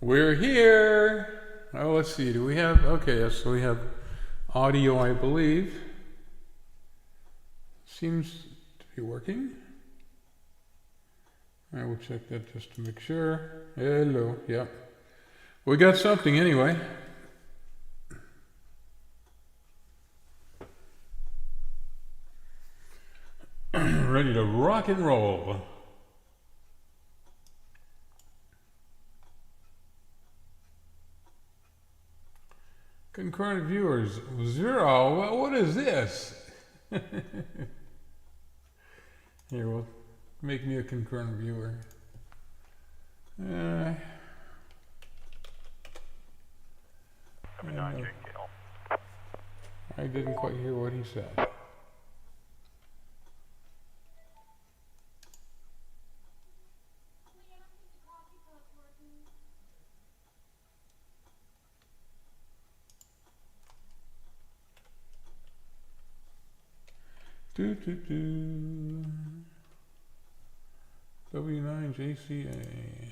We're here. Oh, let's see. Do we have? Okay, yes, so we have audio, I believe. Seems to be working. I will check that just to make sure. Hello. Yep. We got something anyway. Ready to rock and roll. Concurrent viewers, 0. What is this? Here, well, make me a concurrent viewer. I didn't quite hear what he said. W9JCA.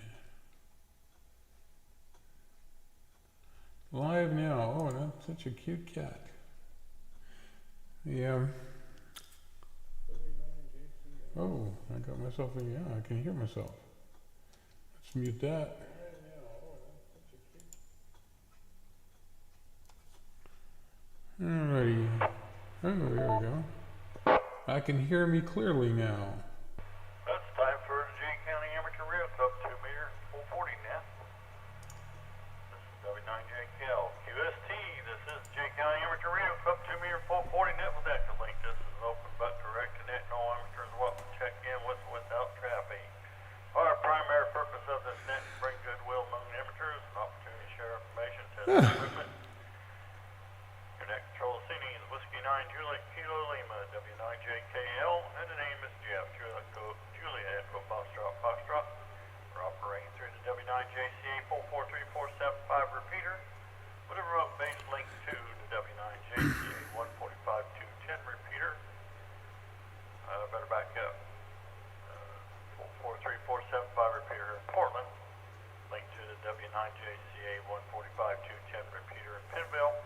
Live now. Oh, that's such a cute cat. Yeah. Oh, I got myself in. Yeah, I can hear myself. Let's mute that. Alrighty. Oh, there we go. I can hear me clearly now. It's time for the J County Amateur Rail Club 2 meter 440 net. This is W9JKL. QST, this is J County Amateur Rail Club 2 meter 440 net with Echo Link. This is an open but direct connect. No amateurs are welcome to check in with or without traffic. Our primary purpose of this net is to bring goodwill among the amateurs, an opportunity to share information, test equipment. Your net control seating is Whiskey 9 Juliet Kilo Lima, W9JKL, and the name is Jeff, Juliet Echo Foxtrot. We're operating through the W9JCA 443475 repeater with a remote base link to the W9JCA 145.210 repeater. Better back up. 443475 repeater in Portland, link to the W9JCA 145.210 repeater in Pinville,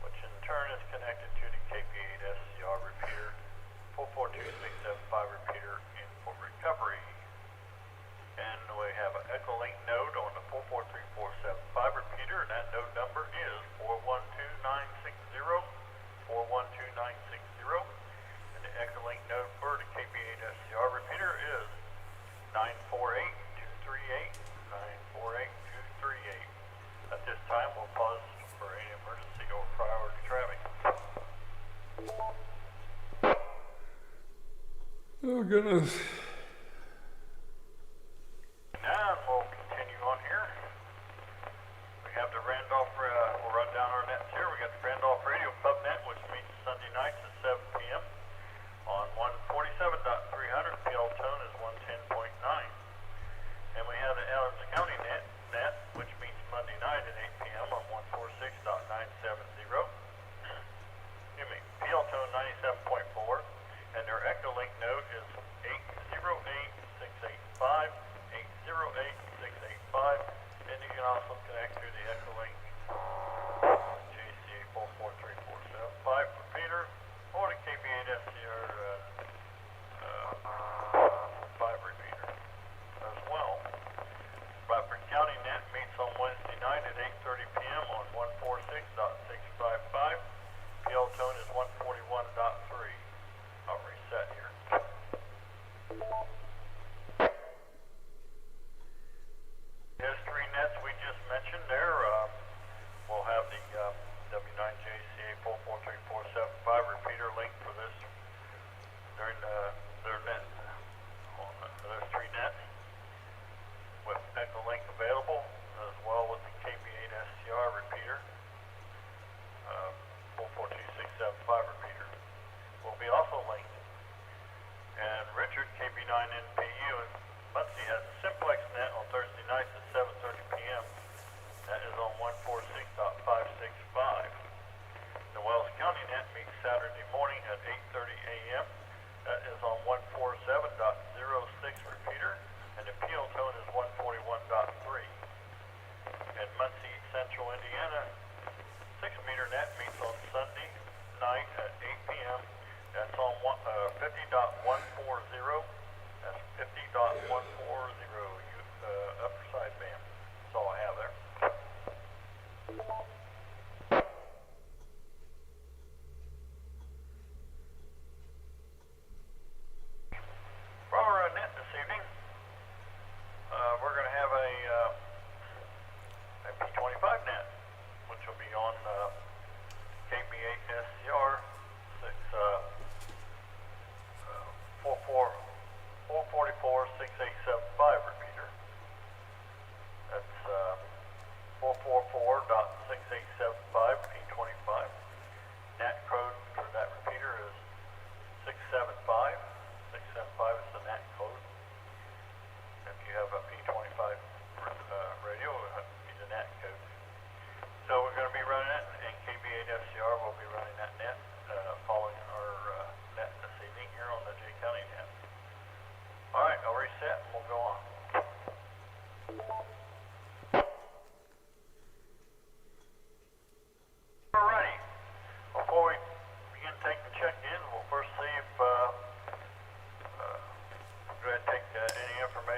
which in turn is connected to the KP8 SCR repeater, 442675 repeater in Fort Recovery. And we have an Echo Link node on the 443475 repeater, and that node number is 412960, 412960. And the Echo Link node for the KP8 SCR repeater is 948238, 948238. At this time, we'll pause for any emergency or priority traffic. Oh, goodness. And we'll continue on here. We have the Randolph, we'll run down our nets here. We got the Randolph Radio Pub Net, which meets Sunday nights at 7 p.m. on 147.300. PL tone is 110.9. And we have the Adams County net, which meets Monday night at 8 p.m. on 146.970. Excuse me, PL tone 97.4. And their Echo Link node is 80.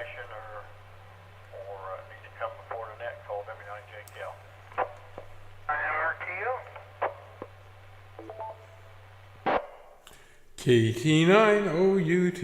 question or need to come before the net, call W9JKL. RTO? KT9OUT.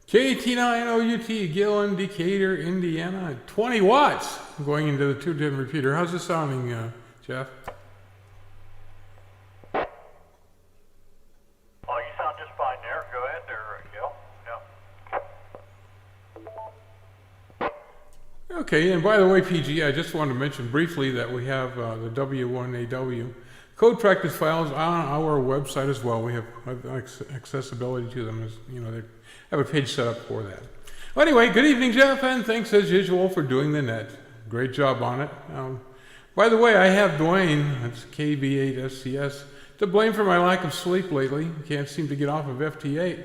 KT9OUT, Gillen, Decatur, Indiana. 20 watts going into the 210 repeater. How's this sounding, Jeff? Oh, you sound just fine there. Go ahead there, Gil. Yeah. Okay, and by the way, PG, I just wanted to mention briefly that we have the W1AW code practice files on our website as well. We have accessibility to them, as you know, they have a page set up for that. Well, anyway, good evening, Jeff, and thanks as usual for doing the net. Great job on it. By the way, I have Dwayne, that's KV8SCS, to blame for my lack of sleep lately. Can't seem to get off of FT8.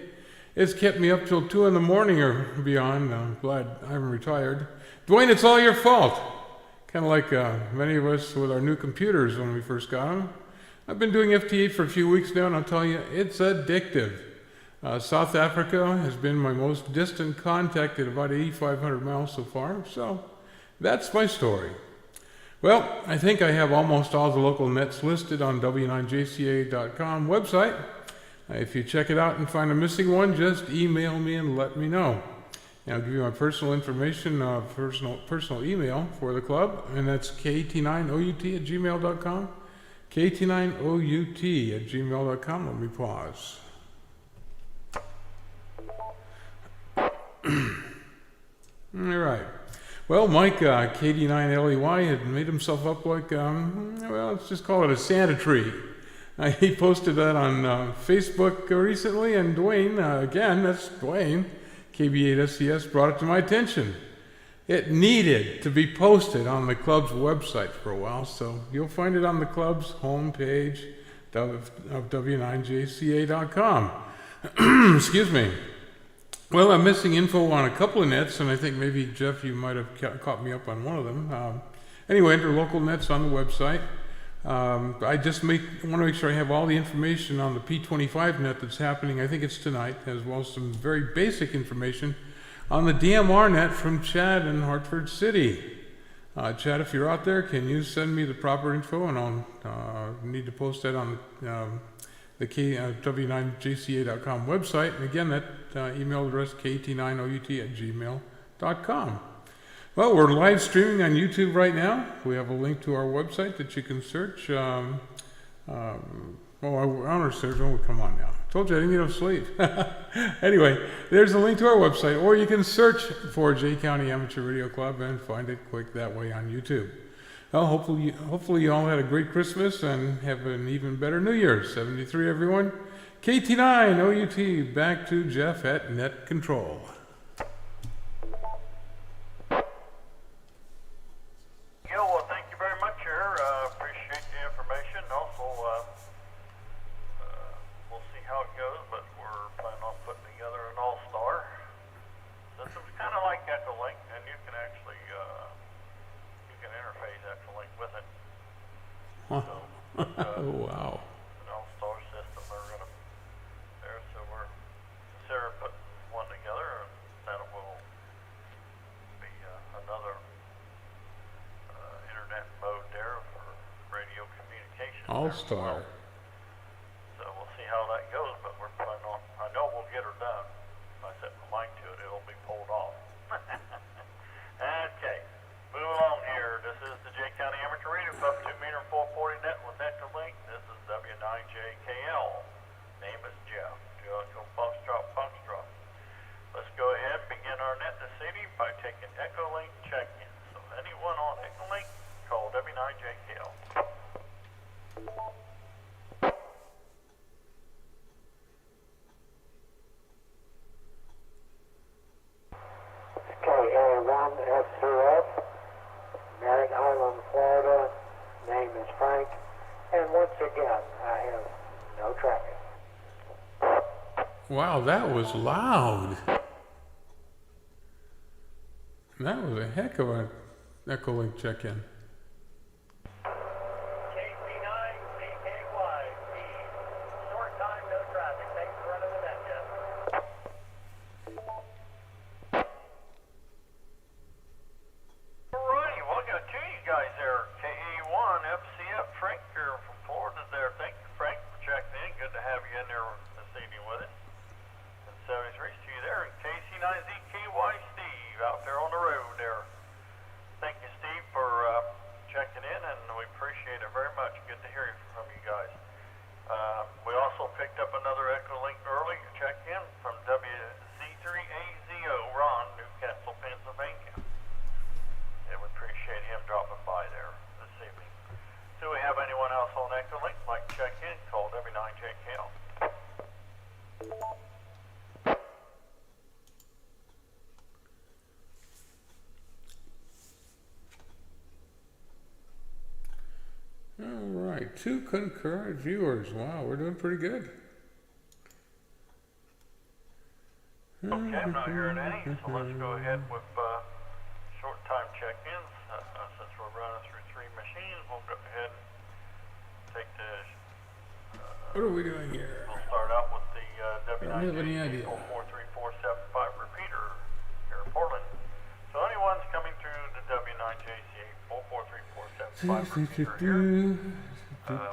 It's kept me up till 2 in the morning or beyond. I'm glad I'm retired. Dwayne, it's all your fault. Kind of like many of us with our new computers when we first got them. I've been doing FT8 for a few weeks now, and I'll tell you, it's addictive. South Africa has been my most distant contact at about 8,500 miles so far, so that's my story. Well, I think I have almost all the local nets listed on w9jca.com website. If you check it out and find a missing one, just email me and let me know. And I'll give you my personal information, personal email for the club, and that's kt9out@gmail.com. kt9out@gmail.com. Let me pause. All right. Well, Mike, KD9LEY, had made himself up like, let's just call it a Santa tree. He posted that on Facebook recently, and Dwayne, again, that's Dwayne, KB8SCS, brought it to my attention. It needed to be posted on the club's website for a while, so you'll find it on the club's homepage of w9jca.com. Excuse me. Well, I'm missing info on a couple of nets, and I think maybe, Jeff, you might have caught me up on one of them. Anyway, enter local nets on the website. I just want to make sure I have all the information on the P25 net that's happening. I think it's tonight, as well as some very basic information on the DMR net from Chad in Hartford City. Chad, if you're out there, can you send me the proper info, and I'll need to post that on the w9jca.com website. And again, that email address, kt9out@gmail.com. Well, we're live streaming on YouTube right now. We have a link to our website that you can search. I want to search. Oh, come on now. I told you I didn't get enough sleep. Anyway, there's a link to our website, or you can search for Jay County Amateur Radio Club and find it quick that way on YouTube. Well, hopefully you all had a great Christmas and have an even better New Year. 73, everyone. KT9OUT, back to Jeff at Net Control. Well, thank you very much, sir. Appreciate the information. Also, we'll see how it goes, but we're planning on putting together an all-star system. It's kind of like Echolink, and you can actually interface Echolink with it. Huh. So, Wow. an all-star system are going to there, so we're considering putting one together, and that will be another internet mode there for radio communication. All-star. So we'll see how that goes, but we're planning on, I know we'll get her done. If I set my mind to it, it'll be pulled off. Okay, move along here. This is the Jay County Amateur Radio Club 2-meter 440 net with Echolink. This is W9JKL. Name is Jeff. Foxtrot. Let's go ahead and begin our net this evening by taking Echolink check-in. So anyone on Echolink, call W9JKL. KA1FCF, Merritt Island, Florida. Name is Frank. And once again, I have no traffic. Wow, that was loud. That was a heck of a Echolink check-in. KC9CKY, short time, no traffic. Thanks for running the net, Jeff. Alrighty, well, I got two of you guys there. KA1FCF, Frank here from Florida there. Thank you, Frank, for checking in. Good to have you in there this evening with us. And 73 to you there. And KC9ZKY, Steve, out there on the road there. Thank you, Steve, for checking in, and we appreciate it very much. Good to hear from you guys. We also picked up another Echolink early check-in from WZ3AZO, Ron, Newcastle, Pennsylvania. And we appreciate him dropping by there this evening. Do we have anyone else on Echolink like to check in? Call W9JKL. All right, 2 concurrent viewers. Wow, we're doing pretty good. Okay, I'm not hearing any, so let's go ahead with short time check-ins. Since we're running through 3 machines, we'll go ahead and take the... What are we doing here? We'll start out with the I don't have any idea. W9JC 443475 repeater here in Portland. So anyone's coming through the W9JC 443475 repeater here.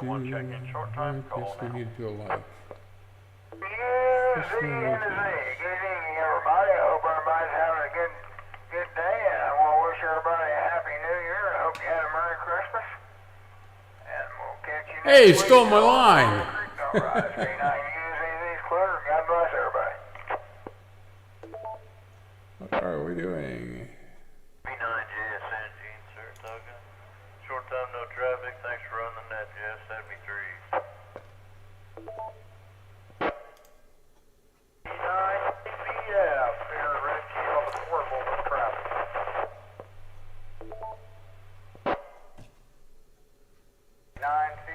One check-in short time call we now. need to do a live. Good evening, everybody. I hope everybody's having a good day, and I want to wish everybody a happy New Year. I hope you had a Merry Christmas, and we'll catch you next Hey, week. stole my line. All right, stay nice. Use these clear. God bless everybody. What are we doing? B9JSN, Gene, Saratoga. Short time, no traffic. Thanks for running that, Jess. 73. PF, here, Red Key on the portable with traffic.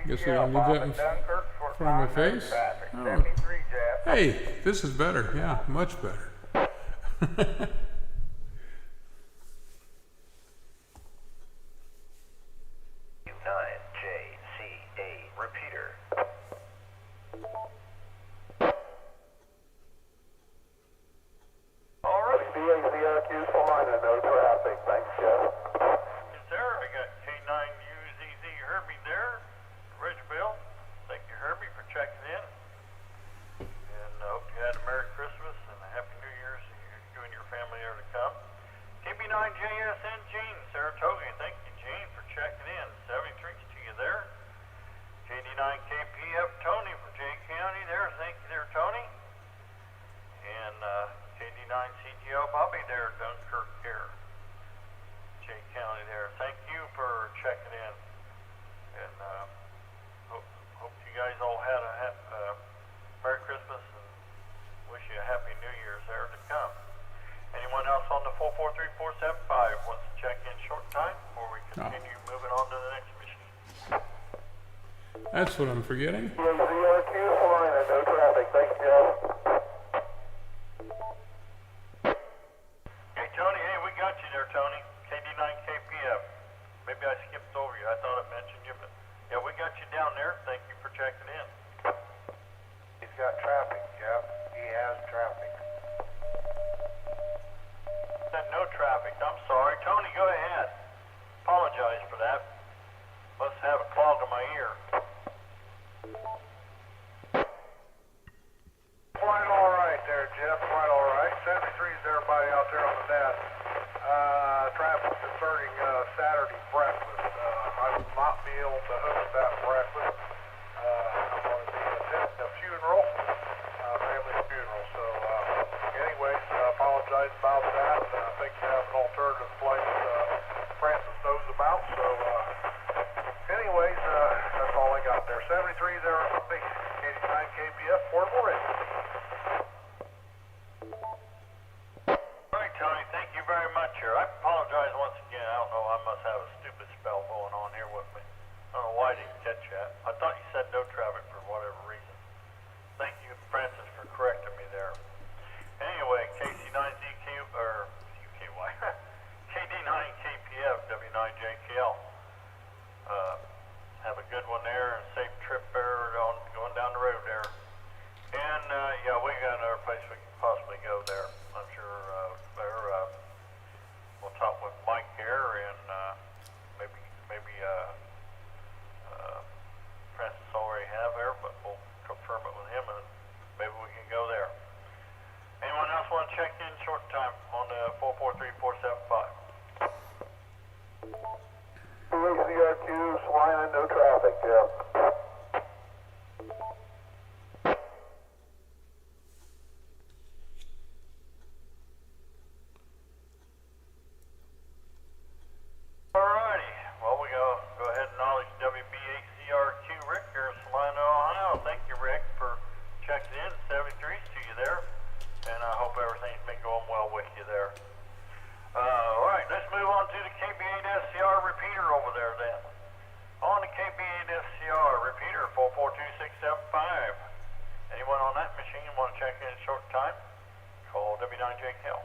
Guess we don't need that in front of my face. Oh. 73 Jeff. Hey, this is better. Yeah, much better. U9JCA repeater. All right, BACRQ Salina, no traffic. Thanks, Jeff. Yes, sir. I got K9UZZ Herbie there. Ridgeville. Thank you, Herbie, for checking in. And I hope you had a Merry Christmas and a Happy New Year's. You and your family are to come. KB9JSN Gene, Saratoga. Thank you, Gene, for checking in. 73 to you there. KD9KPF Tony from J County there. Thank you there, Tony. And KD9CGO Bobby there, Dunkirk here. J County there. Thank you for checking in. And hope you guys all had a Merry Christmas and wish you a Happy New Year's there to come. Anyone else on the 443475 wants to check in short time before we continue moving on to the next machine? That's what I'm forgetting. BACRQ Salina, no traffic. Thanks, Jeff. Hey Tony, hey, we got you there, Tony. KD9KPF. Maybe I skipped over you. I thought I mentioned you, but yeah, we got you down there. Thank you for checking in. He's got traffic, Jeff. He has traffic. Said no traffic. I'm sorry. Tony, go ahead. Apologize for that. Must have a clog in my ear. Quite all right there, Jeff. Quite all right. 73 is everybody out there on the net. Traffic concerning Saturday breakfast. I will not be able to host that breakfast. I'm going to be attending a funeral, family funeral. So, anyways, apologize about that. I think you have an alternative place Francis knows about. So, anyways, that's all I got there. 73 there on the 89 KPF portable ready. All right, Tony, thank you very much here. I apologize once again. I don't know, I must have a stupid spell going on here with me. I don't know why I didn't catch that. I thought you said no traffic for whatever reason. Thank you, Francis, for correcting me there. Anyway, KC9ZQ, or UKY, KD9KPF, W9JKL. Have a good one there and safe trip there going down the road there. And yeah, we got another place we can possibly go there. I'm sure we'll talk with Mike here and maybe Francis already have there, but we'll confirm it with him and maybe we can go there. Anyone else want to check in short time on the 443475? BACRQ Salina, no traffic, Jeff. Alrighty, well we go ahead and acknowledge WBACRQ Rick here in Salina, Ohio. Thank you, Rick, for checking in. 73 to you there, and I hope everything's been going well with you there. Alright, let's move on to the KB8SCR repeater over there then. On the KB8SCR that machine, want to check in a short time, call W9JKL.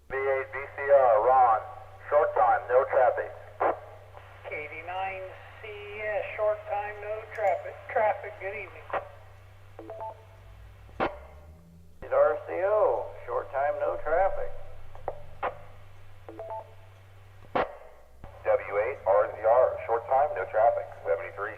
V8 VCR, Ron. Short time, no traffic. KD9CS, short time, no traffic. Good evening. RCO, short time, no traffic. W8 RZR, short time, no traffic. 73.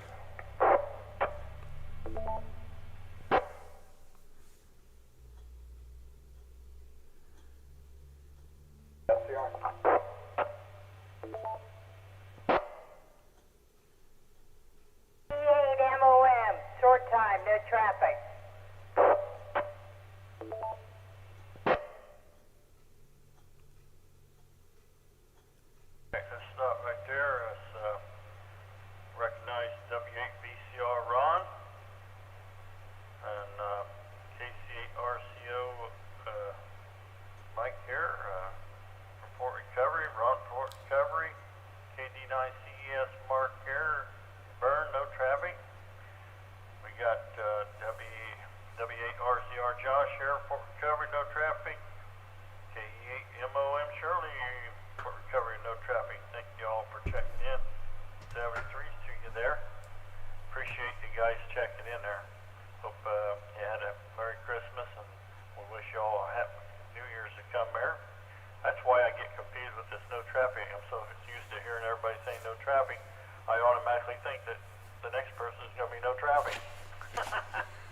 MOM, short time, no traffic. Okay, let's stop right there. Let's recognize W8 VCR Ron and KC8RCO Mike here. Report recovery, Ron report recovery. KD9CES Mark here. Burn, no traffic. We got W8RZR Josh here. Report recovery, no traffic. KE8MOM Shirley. Report recovery, no traffic. Thank you all for checking in. 73's to you there. Appreciate you guys checking in there. Hope you had a Merry Christmas, and we wish you all a happy New Year's to come there. That's why I get confused with this no traffic. I'm so used to hearing everybody saying no traffic, I automatically think that the next person is going to be no traffic.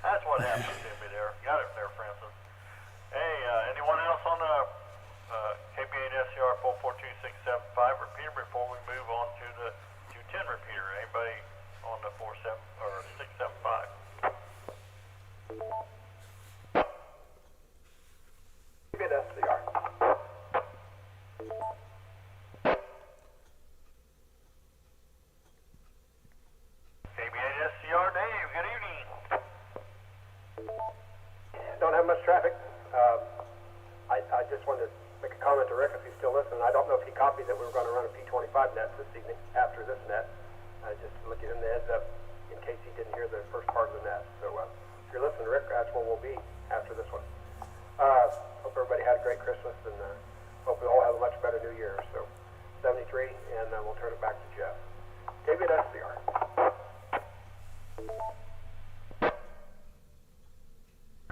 That's what happened to me there. Got it there, Francis. Hey, anyone else on the KB8SCR 442675 repeater before we move on to the 210 repeater? Anybody on the 47 or 675? Good SCR. KB8SCR Dave, good evening. Don't have much traffic. I just wanted to make a comment to Rick if he's still listening. I don't know if he copied that we were going to run a P25 net this evening after this net. Just to look at him the heads up in case he didn't hear the first part of the net. So if you're listening, Rick, that's where we'll be after this one. Hope everybody had a great Christmas, and hope we all have a much better New Year. So 73, and we'll turn it back to Jeff. David SCR.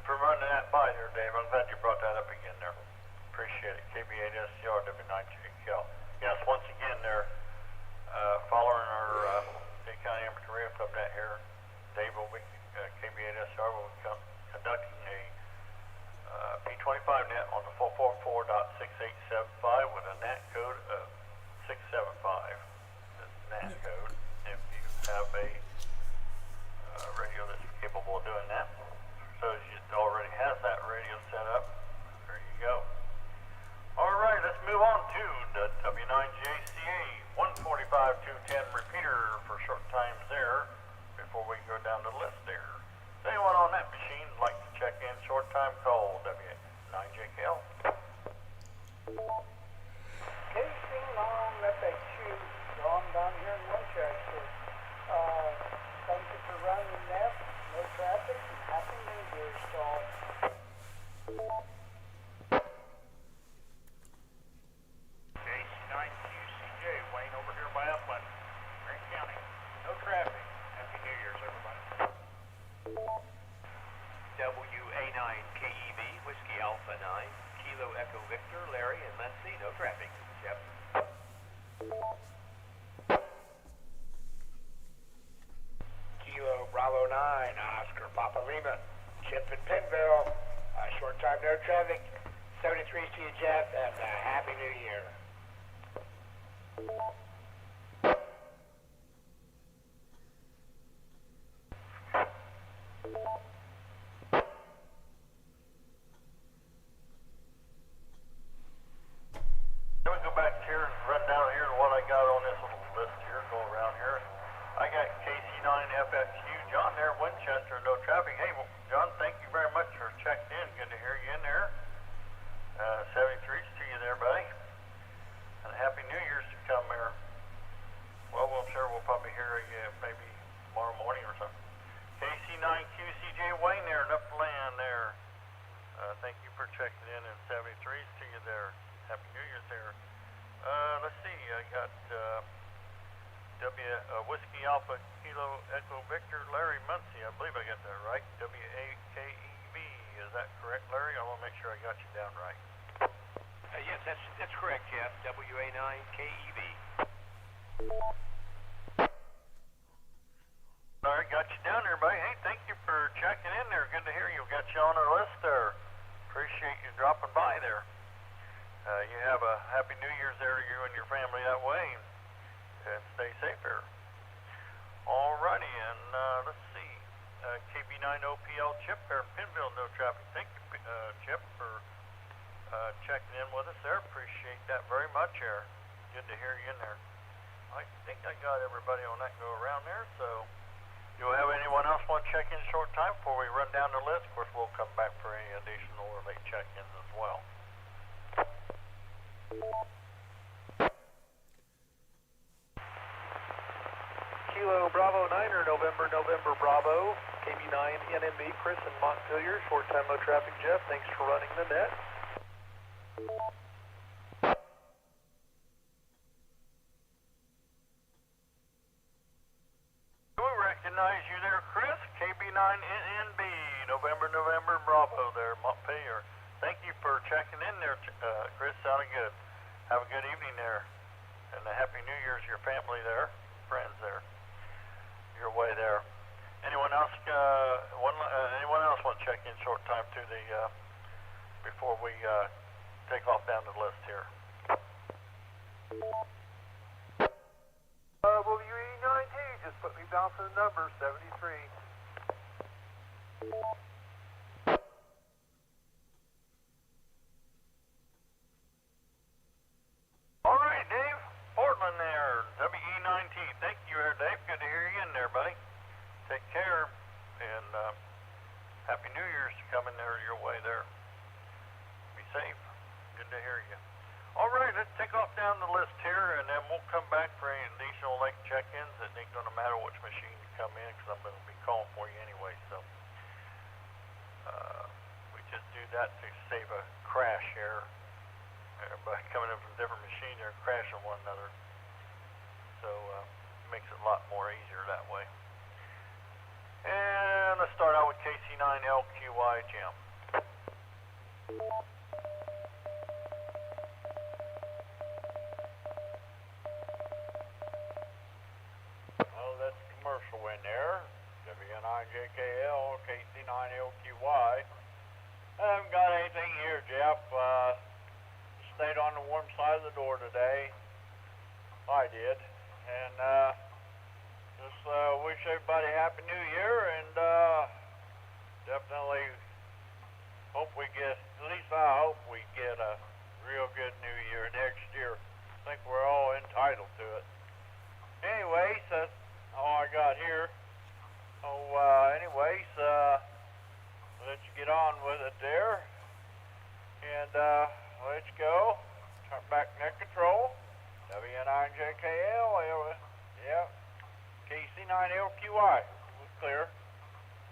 For running that by here, Dave. I'm glad you brought that up again there. Appreciate it. KB8SCR W9JKL. Yes, once again there, following our Dade County Amateur Radio Club net here, Dave will be, KB8SCR will be conducting a P25 net on the 444.6875 with a NAT code of 675. That's NAT code. If you have a radio that's capable of doing that. So it already has that radio set up. There you go. Alright, let's move on to the W9JCA 145-210 repeater for short times there before we go down the list there. Is anyone on that machine like to check in short time call W9JKL? Casing long FHU, John down here in Winchester. Thank you for running the net, no traffic, and Happy New Year's to all. K9QCJ, Wayne over here by Upland, Grant County. No traffic. Happy New Year's, everybody. WA9KEV, Whiskey Alpha 9, Kilo Echo Victor, Larry, and Muncie, no traffic. Jeff. Kilo Bravo 9, Oscar Papa Lima, Chip in Pinville, short time, no traffic, 73 to you, Jeff, and Happy New Year. Let me go back here and run down here to what I got on this little list here, go around here. I got KC9FXU, John there, Winchester, no traffic. Hey, well, John, thank you very much for checking in. Good to hear you in there. 73's to you there, buddy. And Happy New Year's to come there. Well, I'm sure we'll probably hear you maybe tomorrow morning or something. KC9QCJ Wayne there in Upland there. Thank you for checking in 73s to you there. Happy New Year's there. Let's see, I got Whiskey Alpha Kilo Echo Victor Larry Muncie. I believe I got that right. WAKEV. Is that correct, Larry? I want to make sure I got you down right. Yes, that's correct, Jeff. WA9KEV. Larry, got you down there, buddy. Hey, thank you for checking in there. Good to hear you. Got you on our list there. Appreciate you dropping by there. You have a happy New Year's there to you and your family that way. And stay safe here. Alrighty, and let's see. KB9OPL Chip there, Pinville, no traffic. Thank you, Chip, for checking in with us there. Appreciate that very much there. Good to hear you in there. I think I got everybody on that go around there, so you'll have anyone else want to check in a short time before we run down the list? Of course, we'll come back for any additional or late check-ins as well. Kilo Bravo 9er, November Bravo, KB9 NMB, Chris and Montpelier, short time no traffic, Jeff, thanks for running the net. We recognize you there, Chris, KB9NNB, November Bravo there, Montpelier. Thank you for checking in there, Chris, sounded good. Have a good evening there, and a happy New Year's to your family there, friends there. Your way there. Anyone else? Anyone else want to check in short time to the before we take off down the list here? WE19, just put me down for the number 73. All right, Dave, Portland there, WE19. Thank you there, Dave. Good to hear you in there, buddy. Take care, and Happy New Year's coming there your way there. Be safe. Good to hear you. All right, let's take off down the list here, and then we'll come back for any additional late check-ins. It ain't going to matter which machine you come in, because I'm going to be calling for you anyway, so we just do that to save a crash here. Everybody coming in from different machines, they're crashing one another. So it makes it a lot more easier that way. And let's start out with KC9LQY Jim. Oh, that's commercial in there. WN9JKL, KC9LQY. I haven't got anything here, Jeff. Stayed on the warm side of the door today. I did. And just wish everybody a Happy New Year, and definitely hope we get, at least I hope we get a real good New Year next year. I think we're all entitled to it. Anyways, that's all I got here. Anyways, let you get on with it there. And let's go. Turn back net control. WN9JKL, yeah. KC9LQY. Clear.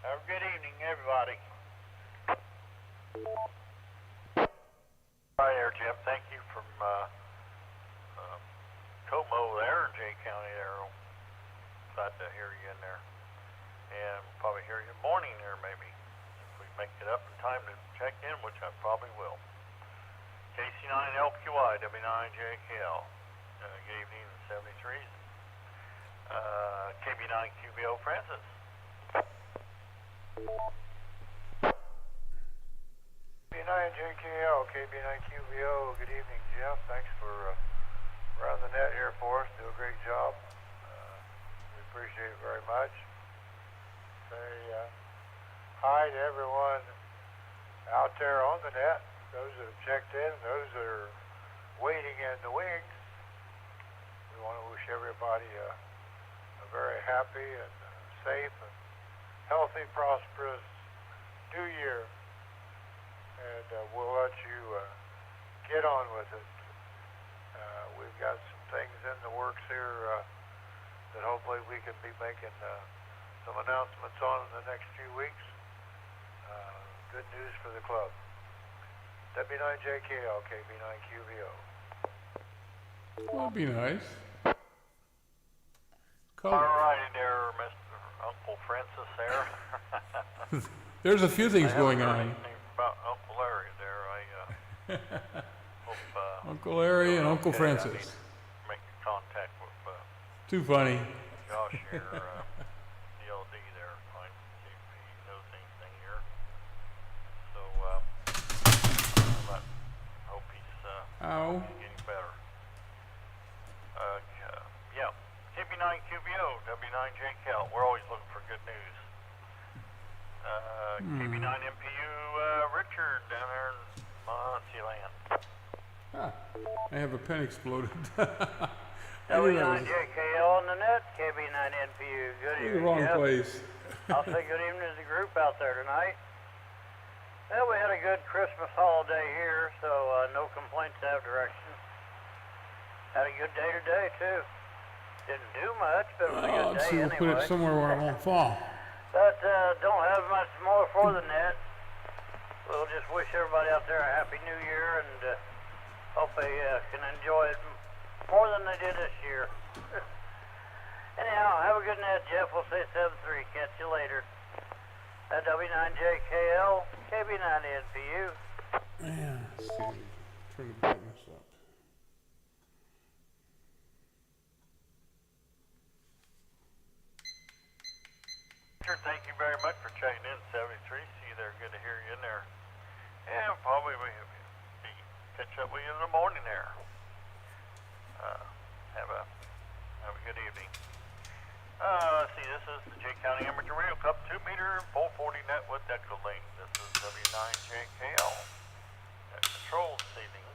Have a good evening, everybody. Hi there, Jim. Thank you from Como there in Jay County there. Glad to hear you in there. And probably hear you morning there maybe. If we make it up in time to check in, which I probably will. KC9LQI, W9JKL. Good evening, 73s. KB9QBO Francis. KB9JKL, KB9QVO, good evening, Jeff. Thanks for running the net here for us. Do a great job. We appreciate it very much. Say hi to everyone out there on the net, those that have checked in, those that are waiting in the wings. We want to wish everybody a very happy and safe and healthy, prosperous New Year. And we'll let you get on with it. We've got some things in the works here that hopefully we can be making some announcements on in the next few weeks. Good news for the club. W9JKL, KB9QVO. That'd be nice. All Color. righty there, Mr. Uncle Francis there. There's a few things I going haven't heard on. anything about Uncle Larry there. Hope, Uncle Larry and doing Uncle okay. I need Francis. to make contact with Too funny. Josh here, DLD there, find see if he knows anything here. So, but hope Ow. he's getting better. Yeah, KB9QVO, W9JKL. We're always looking for good news. KB9MPU, Richard down there in Muncie Land. Ah, I have a pen exploded. I knew that was W9JKL on the net, KB9NPU. Good in the evening, wrong Jeff. place. I'll say good evening to the group out there tonight. Well, we had a good Christmas holiday here, so no complaints that direction. Had a good day today, too. Didn't do much, but it was a Oh, good let's day see, we'll put anyway. it somewhere where it won't fall. But don't have much more for the net. We'll just wish everybody out there a happy new year and hope they can enjoy it more than they did this year. Anyhow, have a good night, Jeff. We'll say 7-3. Catch you later. At W9JKL, KB9NPU. Yeah, let's see. Turn the brightness up. Richard, thank you very much for checking in, 73. See you there. Good to hear you in there. And probably we catch up with you in the morning there. Have a good evening. Let's see, this is the J County Amateur Radio Club 2 meter 440 net with Deco Link. This is W9JKL at control this evening.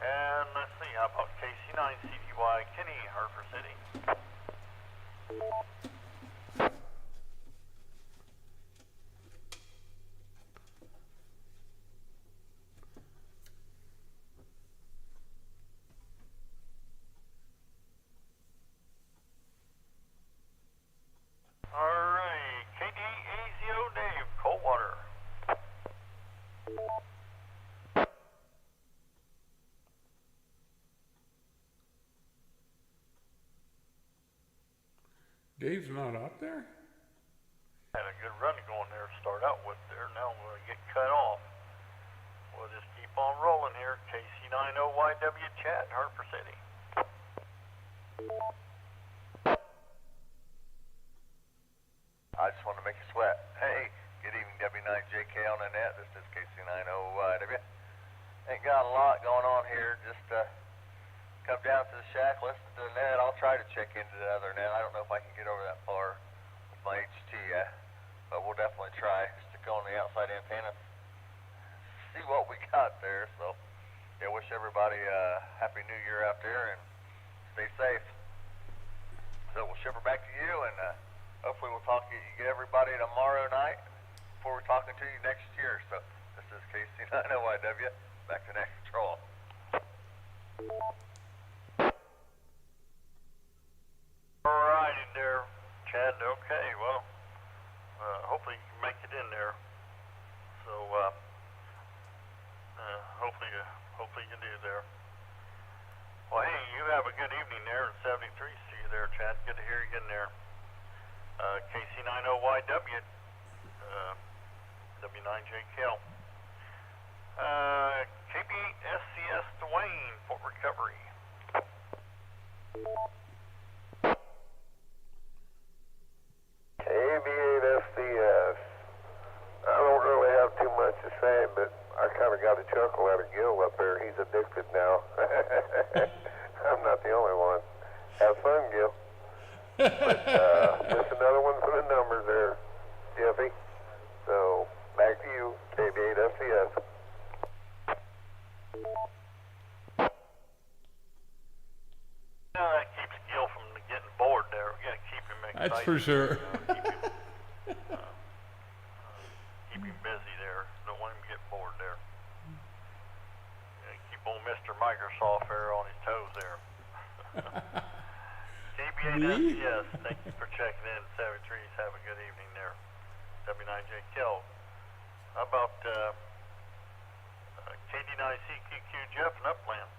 And let's see, how about KC9CGY Kinney, Harper City. Alright, KDAZO Dave, Coldwater. Dave's not up there? Had a good run going there to start out with there. Now we're going to get cut off. We'll just keep on rolling here. KC90YW Chat, Harper City. I just wanted to make you sweat. Hey, good evening, W9JK on the net. This is KC90YW. Ain't got a lot going on here. Just come down to the shack, listen to the net. I'll try to check into the other net. I don't know if I can get over that far with my HT, but we'll definitely try. Stick on the outside antenna, see what we got there. So, yeah, wish everybody a happy new year out there and stay safe. So we'll ship her back to you, and hopefully we'll talk to you, get everybody tomorrow night before we're talking to you next year. So this is KC90YW, back to next control. Alrighty there, Chad. Okay, well, hopefully you can make it in there. So, hopefully you do there. Well, hey, you have a good evening there in 73. See you there, Chad. Good to hear you in there. KC90YW, W9JKL. KB8SCS Dwayne, Fort Recovery. KB8SDS. I don't really have too much to say, but I kind of got a chuckle out of Gil up there. He's addicted now. I'm not the only one. Have fun, Gil. But just another one for the numbers there, Jeffy. So, back to you, KB8SDS. That keeps Gil from getting bored there. We gotta keep him excited. That's for sure. Keep him busy there. Don't want him to get bored there. Keep old Mr. Microsoft there on his toes there. KB8SCS, thank you for checking in. 73s, have a W9JKL. How about KD9CQQ Jeff in Upland?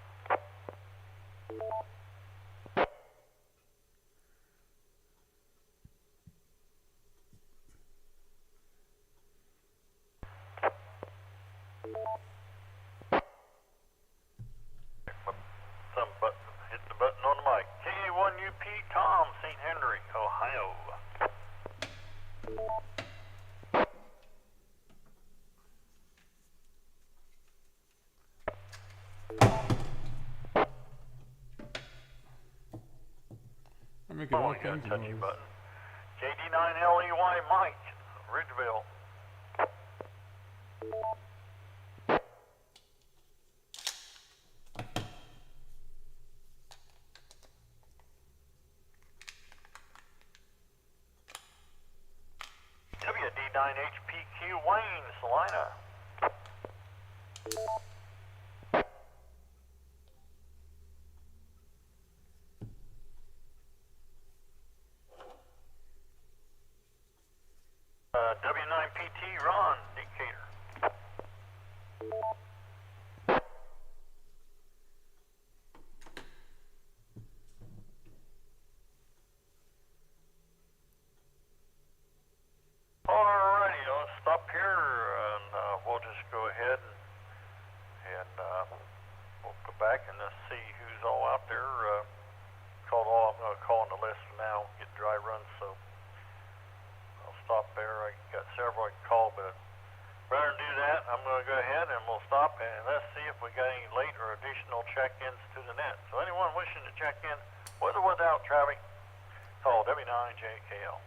Some button, hit the button on the mic. KA1UP Tom, St. Henry, Ohio. I'm making all You got a kinds of touchy noise. button. KD9LEY Mike, Ridgeville. WD9HPQ Wayne, Salina. W9PT Ron, Decatur. Alrighty, let's stop here and we'll just go ahead and we'll go back and let's see who's all out there. I'm going to call on the list now, get dry runs, so I'll stop there. I got several I can call, but rather than do that, I'm going to go ahead and we'll stop and let's see if we got any late or additional check-ins to the net. So anyone wishing to check in, with or without traffic, call W9JKL.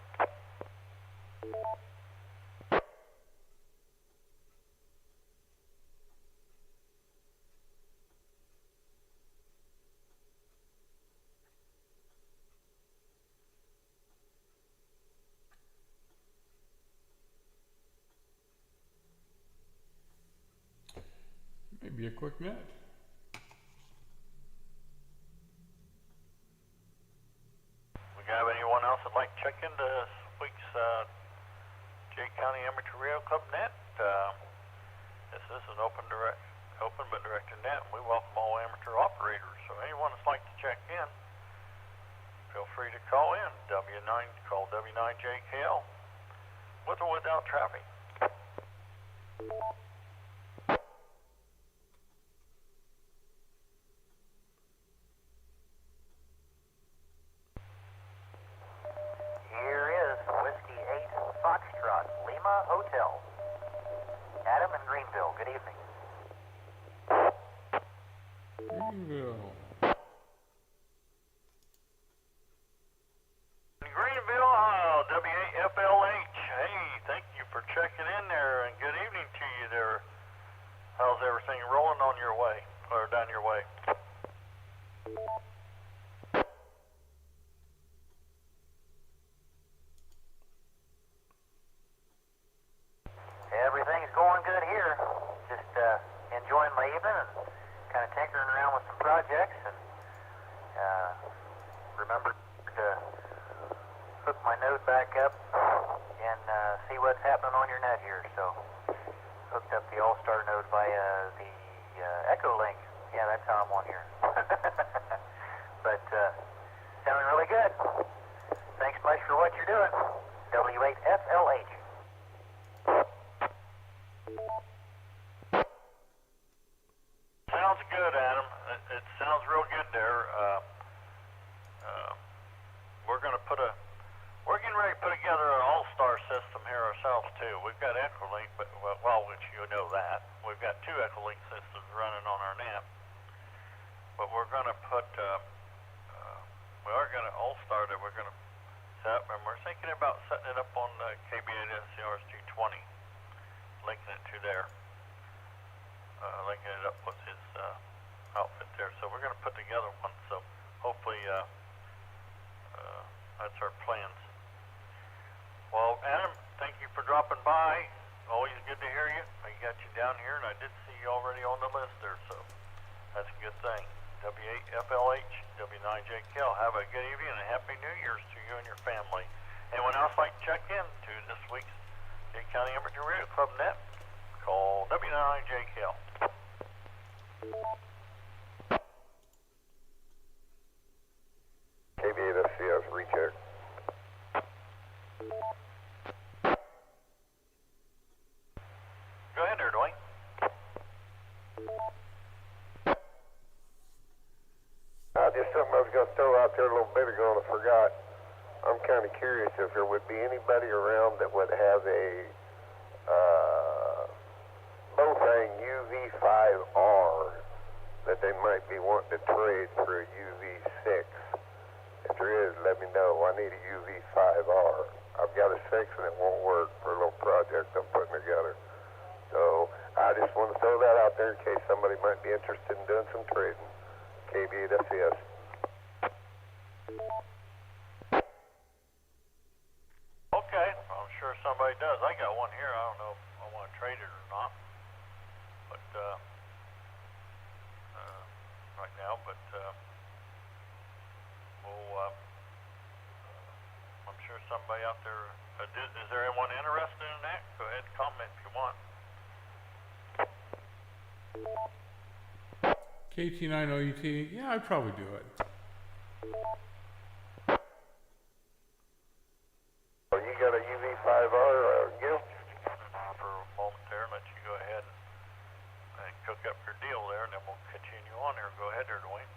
Maybe a quick net. We got anyone else that'd like to check into this week's Jay County Amateur Radio Club net? This is an open but directed net, and we welcome all amateur operators. So anyone that's like to check in, feel free to call in. Call W9JKL, with or without traffic. Here is Whiskey 8 Foxtrot, Lima Hotel. Adam in Greenville, good evening. Greenville. Greenville, Ohio, W8FLH. Hey, thank you for checking in there, and good evening to you there. How's everything rolling on your way, or down your way? Everything's going good here. Just enjoying my evening and kind of tinkering around with some projects, and remember to hook my node back up and see what's happening on your net here. So hooked up the All-Star node via the Echo link. Yeah, that's how I'm on here. But sounding really good. Thanks much for what you're doing. W8FLH. Sounds good, Adam. It sounds real good there. We're getting ready to put together an all-star system here ourselves too. We've got Echolink, but which you know that we've got two Echolink systems running on our net. But we're going to put, we are going to all-star that we're going to set up, and we're thinking about setting it up on KBAS G20, linking it to there. Linking it up with his outfit there. So we're going to put together one. So hopefully that's our plans. Well, Adam, thank you for dropping by. Always good to hear you. I got you down here, and I did see you already on the list there, so that's a good thing. W8FLH, W9JKL. Have a good evening and a Happy New Year's to you and your family. Anyone else like to check in to this week's Jay County Amateur Radio Club net. Call W9JKL. KB8SCS, recheck. Go ahead there, Dwayne. Just something I was going to throw out there a little bit ago and I forgot. I'm kind of curious if there would be anybody around that would have a Bofang UV5R that they might be wanting to trade for a UV6. If there is, let me know. I need a UV5R. I've got a 6 and it won't work for a little project I'm putting together. So I just want to throw that out there in case somebody might be interested in doing some trading. KB8SCS. Okay, I'm sure somebody does. I got one here. I don't know if I want to trade it or not. But, right now, but, I'm sure somebody out there, is there anyone interested in that? Go ahead and comment if you want. KT9OUT, yeah, I'd probably do it. Oh, you got a UV5R, Gil? For a moment there, let you go ahead and cook up your deal there, and then we'll continue on there. Go ahead there, Dwayne.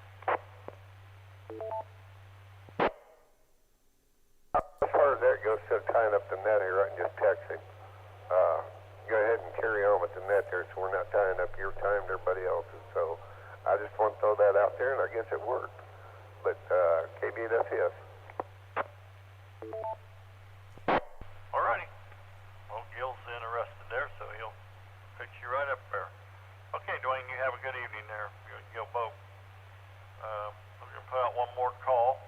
As far as that goes, instead of tying up the net here, I can just text him. Go ahead and carry on with the net there so we're not tying up your time and everybody else's. So I just want to throw that out there, and I guess it worked. But KB8SCS. Alrighty. Well, Gil's interested there, so he'll fix you right up there. Okay, Dwayne, you have a good evening there, you and Gil both. We're going to put out one more call,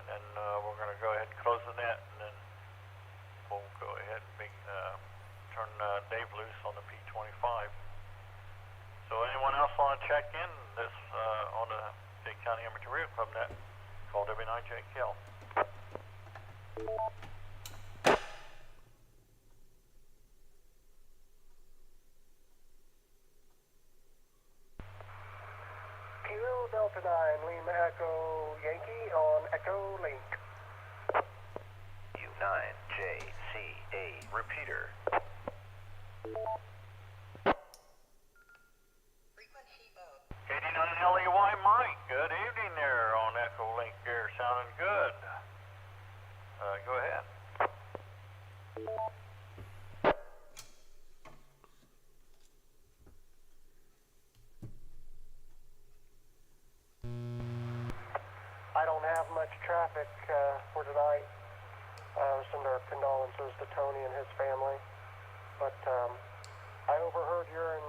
and then we're going to go ahead and close the net, and then we'll go ahead and turn Dave loose on the P25. So anyone else want to check in this on the Dade County Amateur Radio Club net? Call W9JKL. Kilo Delta 9, Lima Echo Yankee on Echo Link. U9JCA repeater. KD9LEY Mike, good evening there on Echo Link here, sounding good. Go ahead. I don't have much traffic for tonight. Send our condolences to Tony and his family. But I overheard your and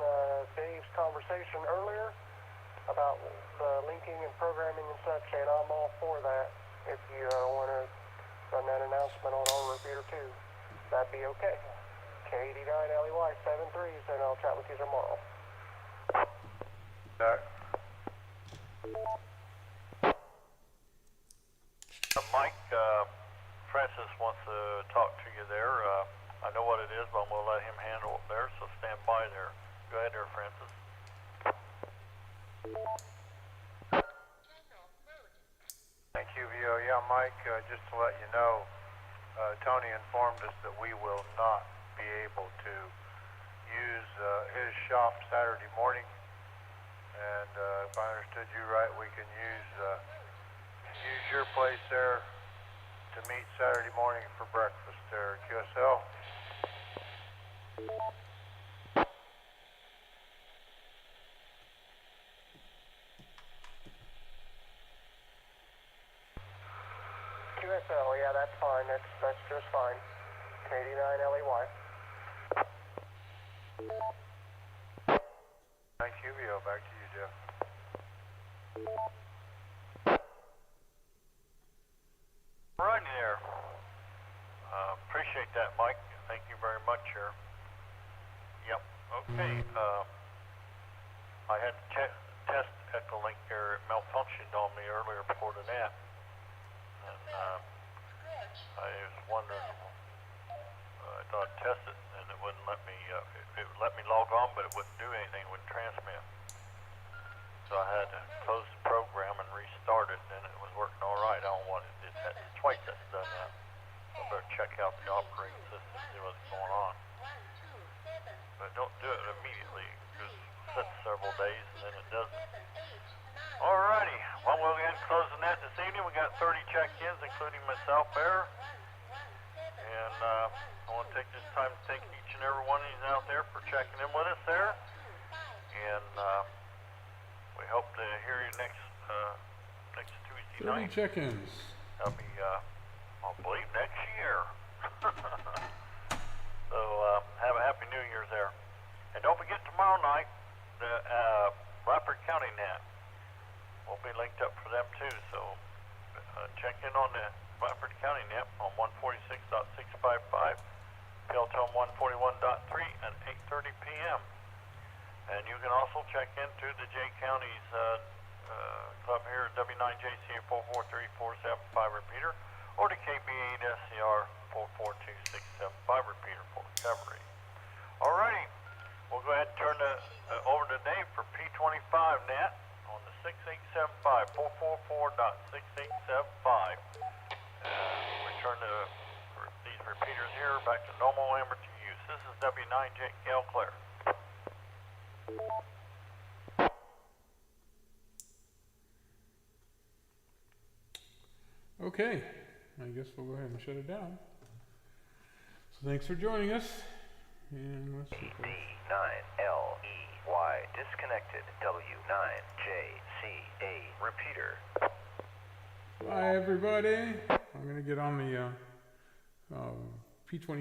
Dave's conversation earlier about the linking and programming and such, and I'm all for that. If you want to run that announcement on our repeater too, that'd be okay. K89LEY 73s, and I'll chat with you tomorrow. Mike, Francis wants to talk to you there. I know what it is, but I'm going to let him handle it there, so stand by there. Go ahead there, Francis. Thank you, Vio. Yeah, Mike, just to let you know, Tony informed us that we will not be able to use his shop Saturday morning. And if I understood you right, we can use your place there to meet Saturday morning for breakfast there, QSL. QSL, yeah, that's fine. That's just fine. KD9LEY. Thank you, Vio. Back to you, Jeff. Righty there. Appreciate that, Mike. Thank you very much, sir. Yep. Okay. I had to test Echo Link there. It malfunctioned on me earlier before the net. And I was wondering I thought I'd test it, and it wouldn't let me, it would let me log on, but it wouldn't do anything, it wouldn't transmit. So I had to close the program and restart it, and it was working all right. I don't want it. Twice that's done that. So I better check out the operating system, see what's going on. But don't do it immediately, because it sits several days and then it doesn't. Alrighty, well, we'll go ahead and close the net this evening. We got 30 check-ins, including myself there. And I want to take this time to thank each and every one of you out there for checking in with us there. And we hope to hear you next Tuesday 30 night. check-ins. That'll be, I believe, next year. So have a happy New Year's there. And don't forget tomorrow night, the Rockford County Net will be linked up for them too. So check in on the Rockford County Net on 146.655, Pelton 141.3 at 8:30 p.m. And you can also check into the J County's club here at W9JCA 443475 repeater, or the KB8 SCR 442675 repeater for recovery. Alrighty, we'll go ahead and turn over to Dave for P25 net on the 6875 444.6875. Return these repeaters here back to normal amateur use. This is W9JKL Claire. Okay, I guess we'll go ahead and shut it down. So thanks for joining us. And let's see. D9LEY disconnected. W9JCA repeater. Bye everybody. I'm gonna get on the P20